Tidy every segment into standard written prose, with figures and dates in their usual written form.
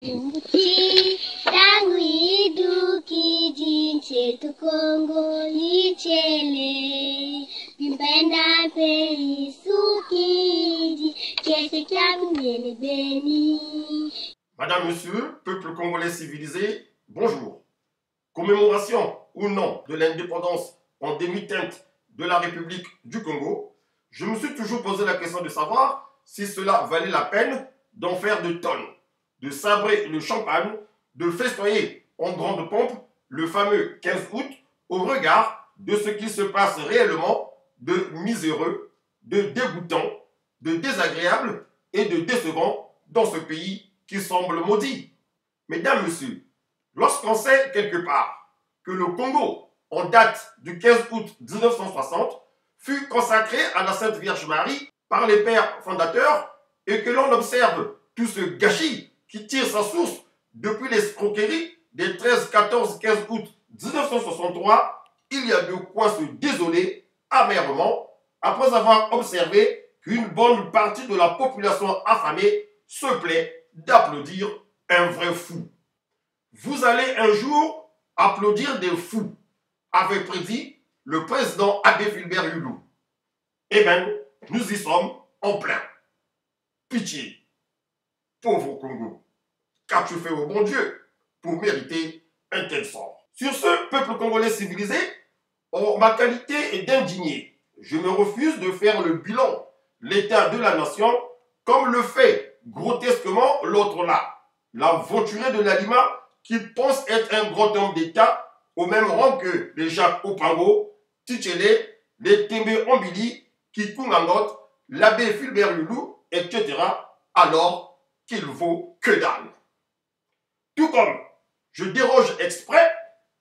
Nchi yangu iduki chetu Kongo ichele bimbenda pei sukiji kese kyangu nyene beni. Madame, Monsieur, peuple congolais civilisé, bonjour. Commémoration ou non de l'indépendance en demi-teinte de la République du Congo, je me suis toujours posé la question de savoir si cela valait la peine d'en faire de tonnes, de sabrer le champagne, de festoyer en grande pompe le fameux 15 août au regard de ce qui se passe réellement de miséreux, de dégoûtant, de désagréable et de décevant dans ce pays qui semble maudit. Mesdames, Messieurs, lorsqu'on sait quelque part que le Congo, en date du 15 août 1960, fut consacré à la Sainte Vierge Marie par les pères fondateurs et que l'on observe tout ce gâchis qui tire sa source depuis l'escroquerie des 13, 14, 15 août 1963, il y a de quoi se désoler amèrement après avoir observé qu'une bonne partie de la population affamée se plaît d'applaudir un vrai fou. Vous allez un jour applaudir des fous, avait prédit le président Abbé Fulbert Hulou. Eh bien, nous y sommes en plein. Pitié, pauvre Congo, qu'as-tu fait au bon Dieu pour mériter un tel sort? Sur ce, peuple congolais civilisé, en ma qualité d'indigné, je me refuse de faire le bilan, l'état de la nation, comme le fait grotesquement l'autre là, l'aventuré de l'Alima qui pense être un grand homme d'État au même rang que les Jacques Opango, Tichele, les Tembe Ambili, Kikungangot, l'abbé Fulbert Hulou, etc., alors qu'il vaut que dalle. Tout comme je déroge exprès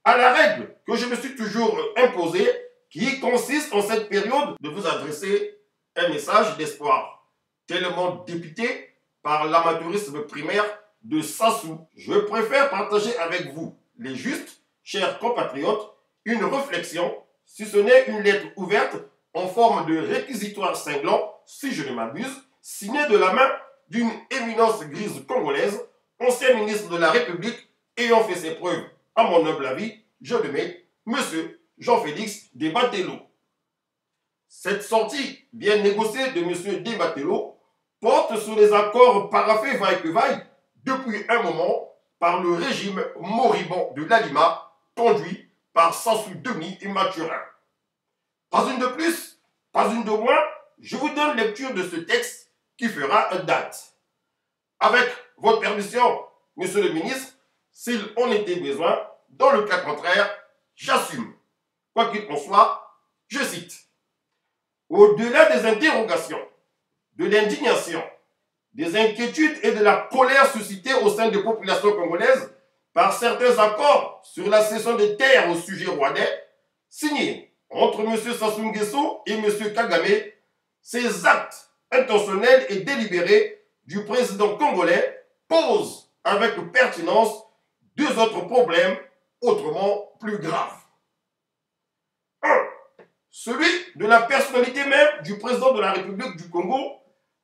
à la règle que je me suis toujours imposée, qui consiste en cette période de vous adresser un message d'espoir, tellement dépité par l'amateurisme primaire de Sassou. Je préfère partager avec vous, les justes, chers compatriotes, une réflexion, si ce n'est une lettre ouverte en forme de réquisitoire cinglant, si je ne m'abuse, signée de la main d'une éminence grise congolaise, ancien ministre de la République ayant fait ses preuves, à mon humble avis, je le mets, Monsieur Jean-Félix Desbatello. Cette sortie bien négociée de Monsieur Desbatello porte sur les accords paraphés vaille que vaille depuis un moment par le régime moribond de l'Alima, conduit par Sassou Demi et Mathurin. Pas une de plus, pas une de moins, je vous donne lecture de ce texte qui fera date. Avec votre permission, Monsieur le ministre, s'il en était besoin, dans le cas contraire, j'assume. Quoi qu'il en soit, je cite. Au-delà des interrogations, de l'indignation, des inquiétudes et de la colère suscitées au sein des populations congolaises par certains accords sur la cession des terres au sujet rwandais, signés entre M. Sassou Nguesso et M. Kagame, ces actes intentionnels et délibérés du président congolais posent avec pertinence deux autres problèmes autrement plus graves. 1. Celui de la personnalité même du président de la République du Congo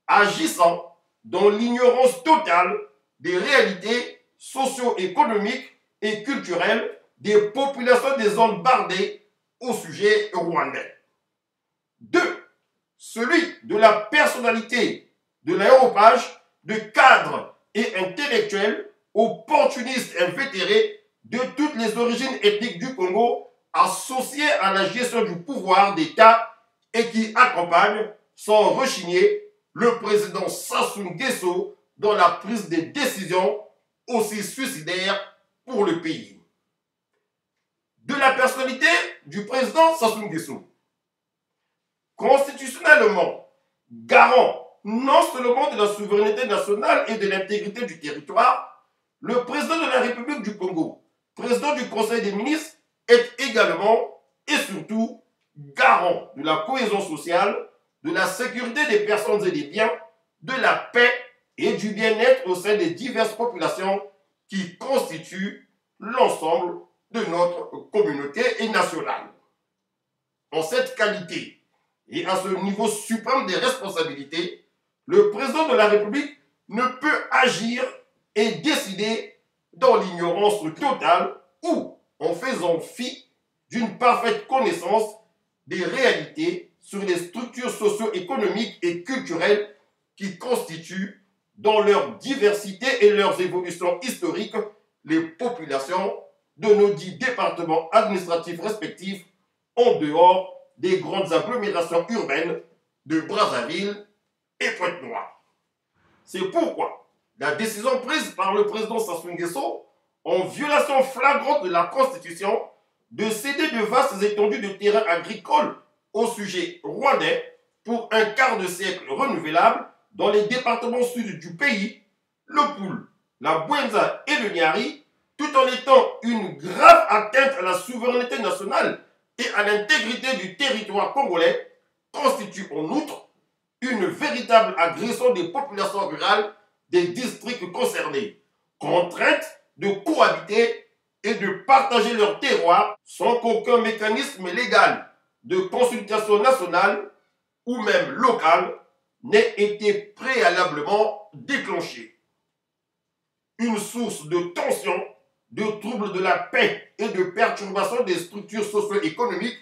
agissant dans l'ignorance totale des réalités socio-économiques et culturelles des populations des zones bardées au sujet rwandais. 2. Celui de la personnalité de l'aéropage de cadres et intellectuels opportunistes invétérés de toutes les origines ethniques du Congo associés à la gestion du pouvoir d'État et qui accompagnent sans rechigner le président Sassou Nguesso dans la prise des décisions aussi suicidaires pour le pays. De la personnalité du président Sassou Nguesso, constitutionnellement garant non seulement de la souveraineté nationale et de l'intégrité du territoire, le président de la République du Congo, président du Conseil des ministres, est également et surtout garant de la cohésion sociale, de la sécurité des personnes et des biens, de la paix et du bien-être au sein des diverses populations qui constituent l'ensemble de notre communauté nationale. En cette qualité et à ce niveau suprême des responsabilités, le président de la République ne peut agir et décidé dans l'ignorance totale ou en faisant fi d'une parfaite connaissance des réalités sur les structures socio-économiques et culturelles qui constituent, dans leur diversité et leurs évolutions historiques, les populations de nos 10 départements administratifs respectifs en dehors des grandes agglomérations urbaines de Brazzaville et Pointe-Noire. C'est pourquoi la décision prise par le président Sassou Nguesso, en violation flagrante de la Constitution, de céder de vastes étendues de terrains agricoles au sujet rwandais pour un quart de siècle renouvelable dans les départements sud du pays, le Poul, la Bouenza et le Niari, tout en étant une grave atteinte à la souveraineté nationale et à l'intégrité du territoire congolais, constitue en outre une véritable agression des populations rurales des districts concernés, contraintes de cohabiter et de partager leur terroir sans qu'aucun mécanisme légal de consultation nationale ou même locale n'ait été préalablement déclenché. Une source de tension, de troubles de la paix et de perturbation des structures socio-économiques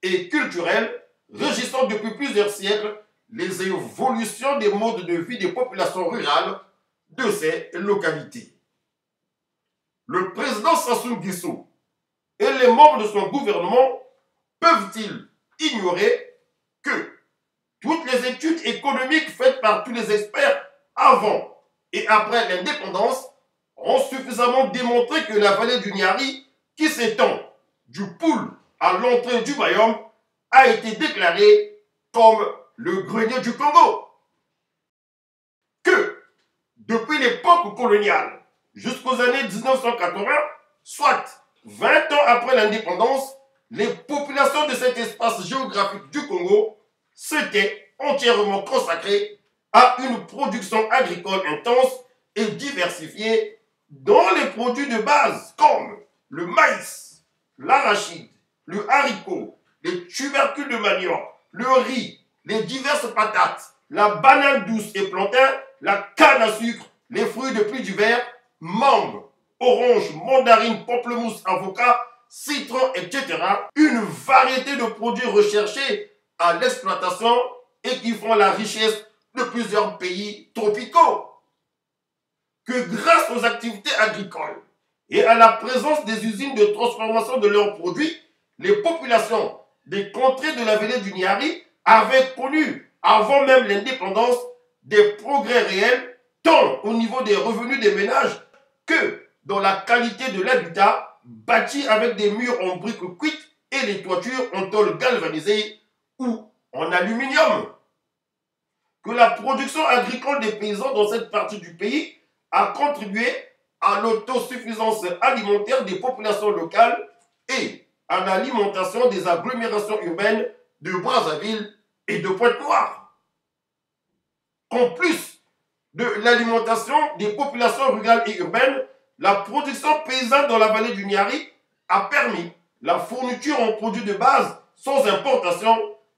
et culturelles régissant depuis plusieurs siècles les évolutions des modes de vie des populations rurales de ces localités. Le président Sassou Nguesso et les membres de son gouvernement peuvent-ils ignorer que toutes les études économiques faites par tous les experts avant et après l'indépendance ont suffisamment démontré que la vallée du Niari, qui s'étend du Poul à l'entrée du Bayom, a été déclarée comme le grenier du Congo. Que, depuis l'époque coloniale jusqu'aux années 1980, soit 20 ans après l'indépendance, les populations de cet espace géographique du Congo s'étaient entièrement consacrées à une production agricole intense et diversifiée dont les produits de base comme le maïs, l'arachide, le haricot, les tubercules de manioc, le riz, les diverses patates, la banane douce et plantain, la canne à sucre, les fruits de pluie d'hiver, mangue, orange, mandarine, pamplemousse, avocat, citron, etc. Une variété de produits recherchés à l'exploitation et qui font la richesse de plusieurs pays tropicaux. Que grâce aux activités agricoles et à la présence des usines de transformation de leurs produits, les populations des contrées de la vallée du Niari avaient connu, avant même l'indépendance, des progrès réels, tant au niveau des revenus des ménages que dans la qualité de l'habitat, bâti avec des murs en briques cuites et les toitures en tôle galvanisée ou en aluminium. Que la production agricole des paysans dans cette partie du pays a contribué à l'autosuffisance alimentaire des populations locales et à l'alimentation des agglomérations urbaines de Brazzaville et de Pointe-Noire. En plus de l'alimentation des populations rurales et urbaines, la production paysanne dans la vallée du Niari a permis la fourniture en produits de base sans importation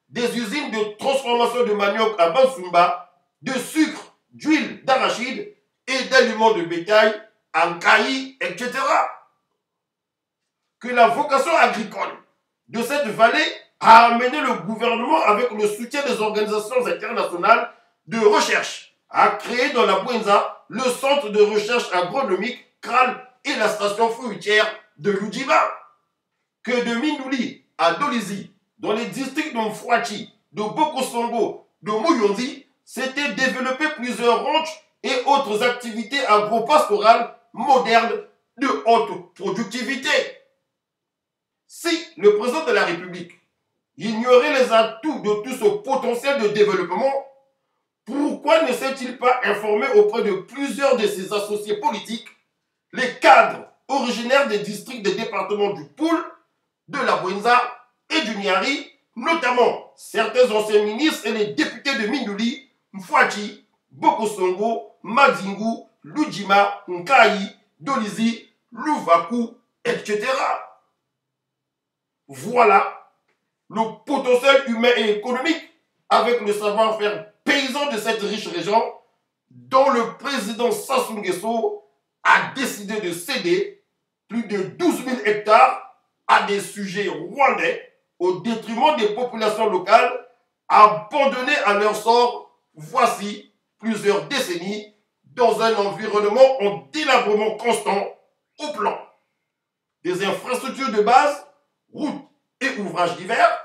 des usines de transformation de manioc à Bansumba, de sucre, d'huile d'arachide et d'aliments de bétail à Nkaï, etc. Que la vocation agricole de cette vallée a amené le gouvernement, avec le soutien des organisations internationales de recherche, à créer dans la Bouenza le centre de recherche agronomique CRAL et la station fruitière de Ludjiba. Que de Mindouli à Dolizi, dans les districts de Mfouachi, de Bokosongo, de Mouyonzi, s'étaient développées plusieurs ranchs et autres activités agro-pastorales modernes de haute productivité. Si le président de la République ignorait les atouts de tout ce potentiel de développement, pourquoi ne s'est-il pas informé auprès de plusieurs de ses associés politiques, les cadres originaires des districts des départements du Poul, de la Bouenza et du Niari, notamment certains anciens ministres et les députés de Mindouli, Mfouachi, Bokosongo, Madingu, Ludjima, Nkaï, Dolizi, Louvakou, etc. Voilà le potentiel humain et économique avec le savoir-faire paysan de cette riche région dont le président Sassou Nguesso a décidé de céder plus de 12 000 hectares à des sujets rwandais au détriment des populations locales abandonnées à leur sort voici plusieurs décennies dans un environnement en délabrement constant au plan des infrastructures de base, routes et ouvrages divers,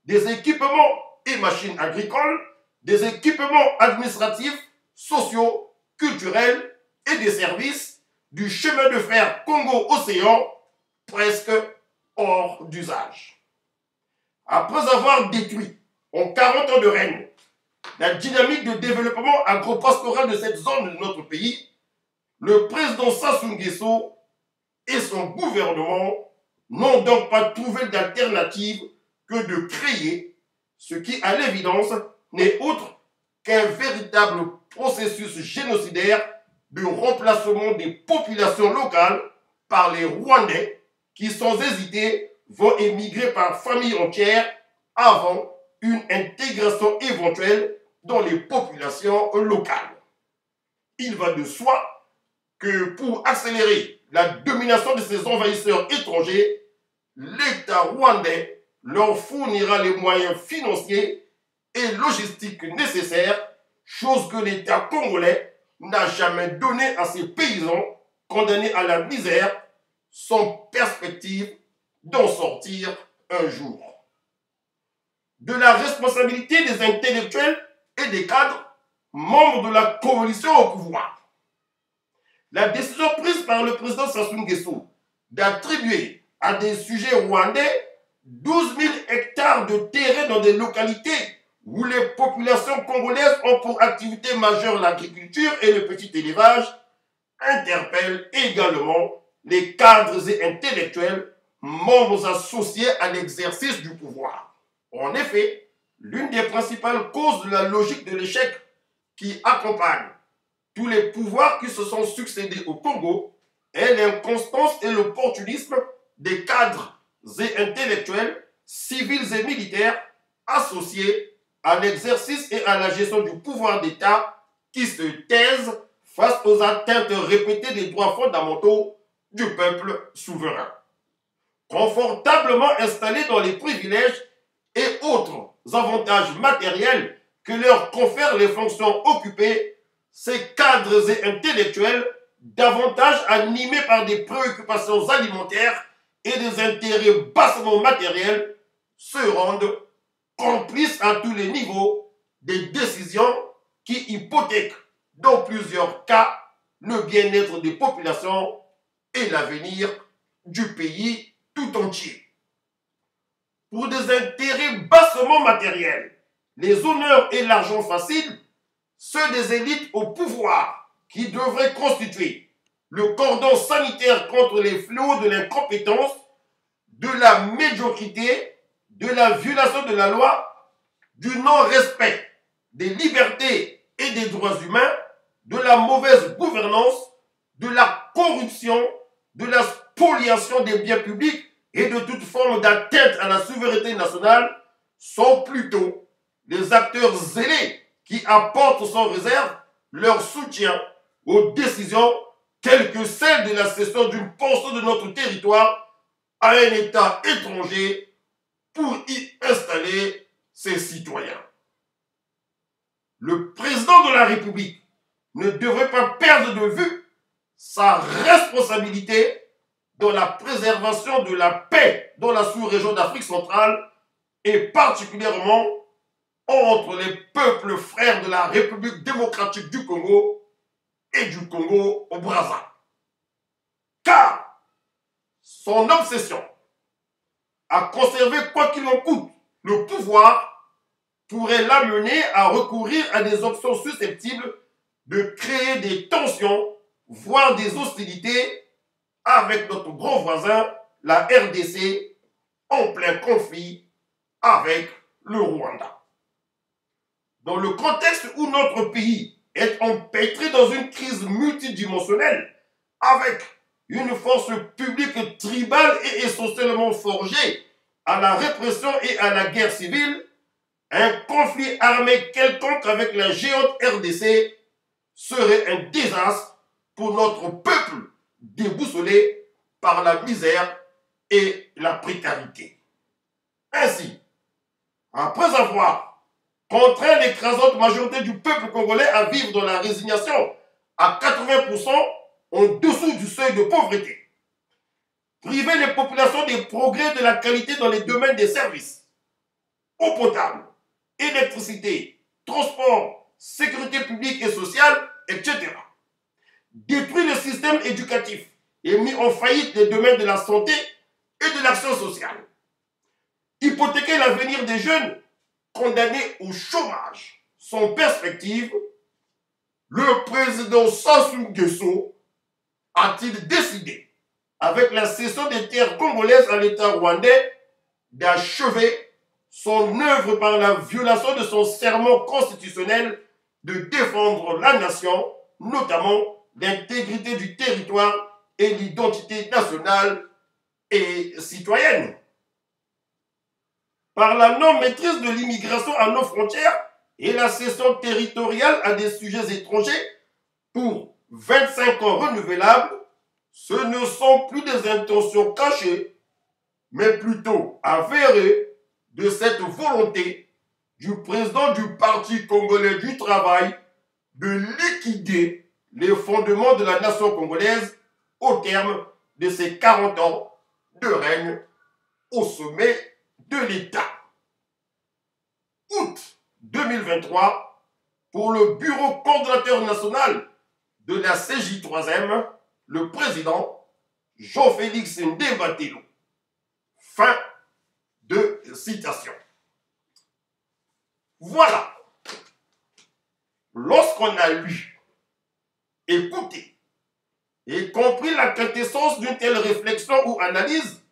des équipements et machines agricoles, des équipements administratifs, sociaux, culturels et des services, du chemin de fer Congo-Océan presque hors d'usage. Après avoir détruit en 40 ans de règne la dynamique de développement agro-pastoral de cette zone de notre pays, le président Sassou Nguesso et son gouvernement n'ont donc pas trouvé d'alternative que de créer ce qui, à l'évidence, n'est autre qu'un véritable processus génocidaire de remplacement des populations locales par les Rwandais qui, sans hésiter, vont émigrer par famille entière avant une intégration éventuelle dans les populations locales. Il va de soi que pour accélérer la domination de ces envahisseurs étrangers, l'État rwandais leur fournira les moyens financiers et logistiques nécessaires, chose que l'État congolais n'a jamais donnée à ses paysans condamnés à la misère sans perspective d'en sortir un jour. De la responsabilité des intellectuels et des cadres membres de la coalition au pouvoir. La décision prise par le président Sassou Nguesso d'attribuer à des sujets rwandais 12 000 hectares de terrain dans des localités où les populations congolaises ont pour activité majeure l'agriculture et le petit élevage interpelle également les cadres et intellectuels membres associés à l'exercice du pouvoir. En effet, l'une des principales causes de la logique de l'échec qui accompagne tous les pouvoirs qui se sont succédés au Congo est l'inconstance et l'opportunisme des cadres et intellectuels, civils et militaires associés à l'exercice et à la gestion du pouvoir d'État qui se taisent face aux atteintes répétées des droits fondamentaux du peuple souverain. Confortablement installés dans les privilèges et autres avantages matériels que leur confèrent les fonctions occupées, ces cadres et intellectuels, davantage animés par des préoccupations alimentaires et des intérêts bassement matériels, se rendent complices à tous les niveaux des décisions qui hypothèquent, dans plusieurs cas, le bien-être des populations et l'avenir du pays tout entier. Pour des intérêts bassement matériels, les honneurs et l'argent facile, ceux des élites au pouvoir qui devraient constituer le cordon sanitaire contre les fléaux de l'incompétence, de la médiocrité, de la violation de la loi, du non-respect des libertés et des droits humains, de la mauvaise gouvernance, de la corruption, de la spoliation des biens publics et de toute forme d'atteinte à la souveraineté nationale sont plutôt les acteurs zélés qui apportent sans réserve leur soutien aux décisions telles que celle de la cession d'une portion de notre territoire à un État étranger pour y installer ses citoyens. Le président de la République ne devrait pas perdre de vue sa responsabilité dans la préservation de la paix dans la sous-région d'Afrique centrale et particulièrement entre les peuples frères de la République démocratique du Congo et du Congo au Brazza. Car son obsession à conserver quoi qu'il en coûte le pouvoir pourrait l'amener à recourir à des options susceptibles de créer des tensions, voire des hostilités avec notre grand voisin, la RDC, en plein conflit avec le Rwanda. Dans le contexte où notre pays est empêtré dans une crise multidimensionnelle, avec une force publique tribale et essentiellement forgée à la répression et à la guerre civile, un conflit armé quelconque avec la géante RDC serait un désastre pour notre peuple déboussolé par la misère et la précarité. Ainsi, après avoir contraint l'écrasante majorité du peuple congolais à vivre dans la résignation à 80% en dessous du seuil de pauvreté, priver les populations des progrès de la qualité dans les domaines des services, eau potable, électricité, transport, sécurité publique et sociale, etc. Détruit le système éducatif et mis en faillite les domaines de la santé et de l'action sociale. Hypothéquer l'avenir des jeunes condamnés au chômage sans perspective, le président Sassou Nguesso a-t-il décidé, avec la cession des terres congolaises à l'État rwandais, d'achever son œuvre par la violation de son serment constitutionnel de défendre la nation, notamment l'intégrité du territoire et l'identité nationale et citoyenne. Par la non-maîtrise de l'immigration à nos frontières et la cession territoriale à des sujets étrangers pour 25 ans renouvelables, ce ne sont plus des intentions cachées, mais plutôt avérées de cette volonté du président du Parti congolais du travail de liquider les fondements de la nation congolaise au terme de ses 40 ans de règne au sommet de l'État. Août 2023, pour le bureau coordonnateur national de la CJ3M, le président Jean-Félix Ndébatelo. Fin de citation. Voilà. Lorsqu'on a lu, écouté et compris la quintessence d'une telle réflexion ou analyse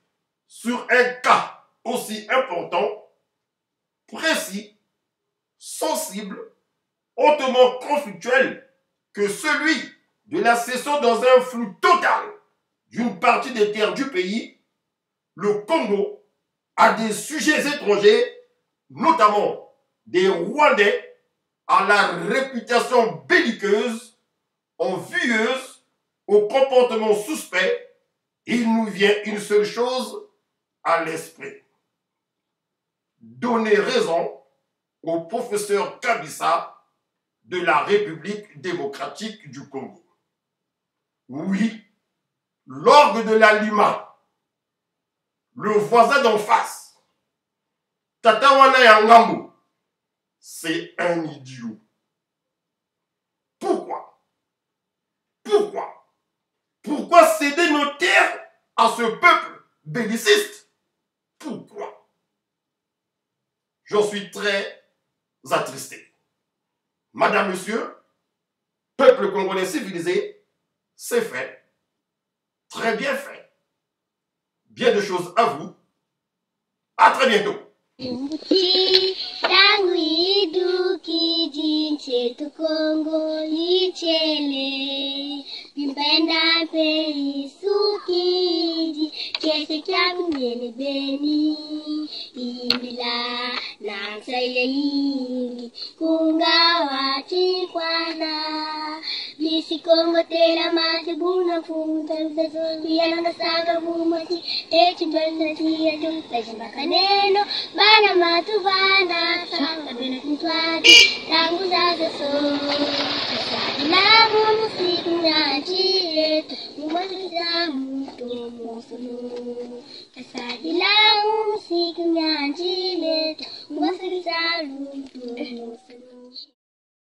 sur un cas aussi important, précis, sensible, hautement conflictuel que celui de la cession dans un flou total d'une partie des terres du pays, le Congo a des sujets étrangers, notamment des Rwandais à la réputation belliqueuse, envieuse, au comportement suspect. Il nous vient une seule chose à l'esprit: donner raison au professeur Kabila de la République démocratique du Congo. Oui, l'orgue de la Lima, le voisin d'en face, Tatawana Yangambo, c'est un idiot. Pourquoi? Pourquoi céder nos terres à ce peuple belliciste? Pourquoi? J'en suis très attristé. Madame, monsieur, peuple congolais civilisé, c'est fait. Très bien fait. Bien de choses à vous. À très bientôt. Kongo tela mati buna funta yana na saga bumati eti bana tia jum pejma kaneno bana matu bana sanga bina kuntwati tangu zaga so na musiku nyaji etu mumasikiza mutu musulu kasadi la musiku nyaji etu mumasikiza mutu musulu.